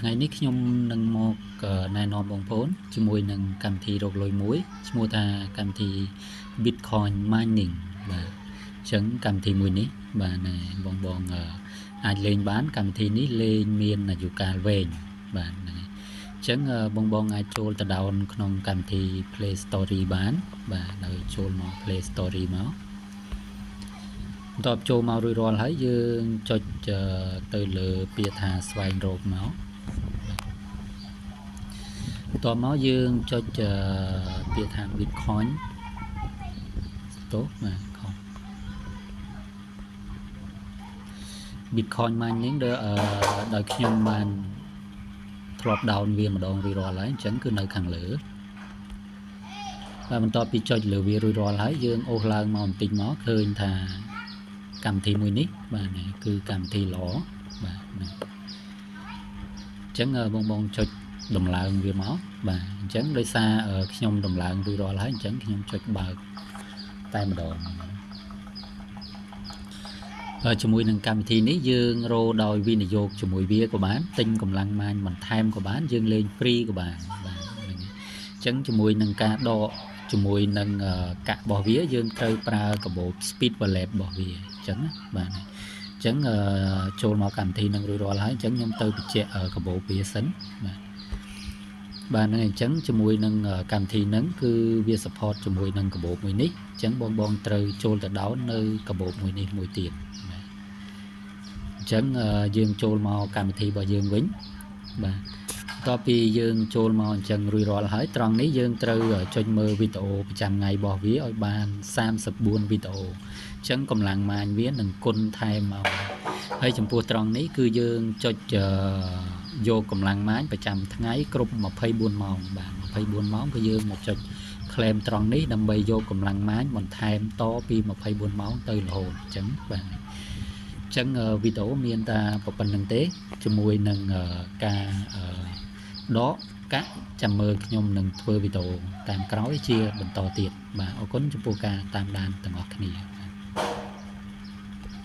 ថ្ងៃនេះខ្ញុំនឹងមកណែនាំបងប្អូនជាមួយនឹងកម្មវិធីរកលុយមួយឈ្មោះថាកម្មវិធី Bitcoin Mining បាទអញ្ចឹងកម្មវិធីមួយនេះបាទបងអាចលេងបានកម្មវិធីនេះលេងមានអាយុកាលវែងបាទហ្នឹងហើយអញ្ចឹងបងអាចចូលទៅ down ក្នុងកម្មវិធី Play Store បានបាទដោយចូលមក Play Store មកបន្ទាប់ចូលមករួចរាល់ហើយយើងចុចទៅលើពាក្យថាស្វែងរកមកបន្ទាប់មកយើងចុចពាក្យថា Bitcoin ស្ទោបាទខុស Bitcoin Mining ដោយខ្ញុំបានធ្លាប់ down វាម្ដងរួចរាល់ហើយអញ្ចឹងគឺនៅខាងលើបាទបន្ទាប់ពីចុចលើវារួចរាល់ហើយយើងអូសឡើងមកបន្តិចមកឃើញថាកម្មវិធីមួយនេះបាទគឺកម្មវិធីល្អបាទហ្នឹងអញ្ចឹងបងចុចដំឡើងវាមកបាទអញ្ចឹងដោយសារខ្ញុំដំឡើងរួចរាល់ហើយអញ្ចឹងខ្ញុំចុចបើកតែម្ដងជាមួយនឹងកម្មវិធីនេះយើងរកដោយវិនិយោគជាមួយវាក៏បានទិញកម្លាំងម៉ាញបន្ថែមក៏បានយើងលេង free ក៏បានបាទហ្នឹងអញ្ចឹងជាមួយនឹងការដកជាមួយនឹងកាក់របស់វាយើងត្រូវប្រើកាបូប speed wallet របស់វាអញ្ចឹងបាទអញ្ចឹងចូលមកកម្មវិធីនឹងរួចរាល់ហើយអញ្ចឹងខ្ញុំទៅបញ្ជាក់កាបូបវាសិនបាទហ្នឹងអញ្ចឹងជាមួយនឹងកម្មវិធីហ្នឹងគឺវា support ជាមួយនឹងកាបូបមួយនេះអញ្ចឹងបងត្រូវចូលទៅ down នៅកាបូបមួយនេះមួយទៀតបាទអញ្ចឹងយើងចូលមកកម្មវិធីរបស់យើងវិញបាទបន្ទាប់ពីយើងចូលមកអញ្ចឹងរួចរាល់ហើយត្រង់នេះយើងត្រូវចុចមើលវីដេអូប្រចាំថ្ងៃរបស់វាឲ្យបាន34វីដេអូអញ្ចឹងកម្លាំងម៉ាញវានឹងគុណថែមមកហើយចំពោះត្រង់នេះគឺយើងចុចយកកម្លាំងម៉ាញប្រចាំថ្ងៃគ្រប់24ម៉ោងបាទ24ម៉ោងគឺយើងមកចុច claim ត្រង់នេះដើម្បីយកកម្លាំងម៉ាញបន្ថែមតពី24ម៉ោងទៅរហូតអញ្ចឹងបាទអញ្ចឹងវីដេអូមានតែប៉ុណ្្នឹងទេជាមួយនឹងការដកកាក់ចាំមើលខ្ញុំនឹងធ្វើវីដេអូតាមក្រោយជាបន្តទៀតបាទអរគុណចំពោះការតាមដានទាំងអស់គ្នា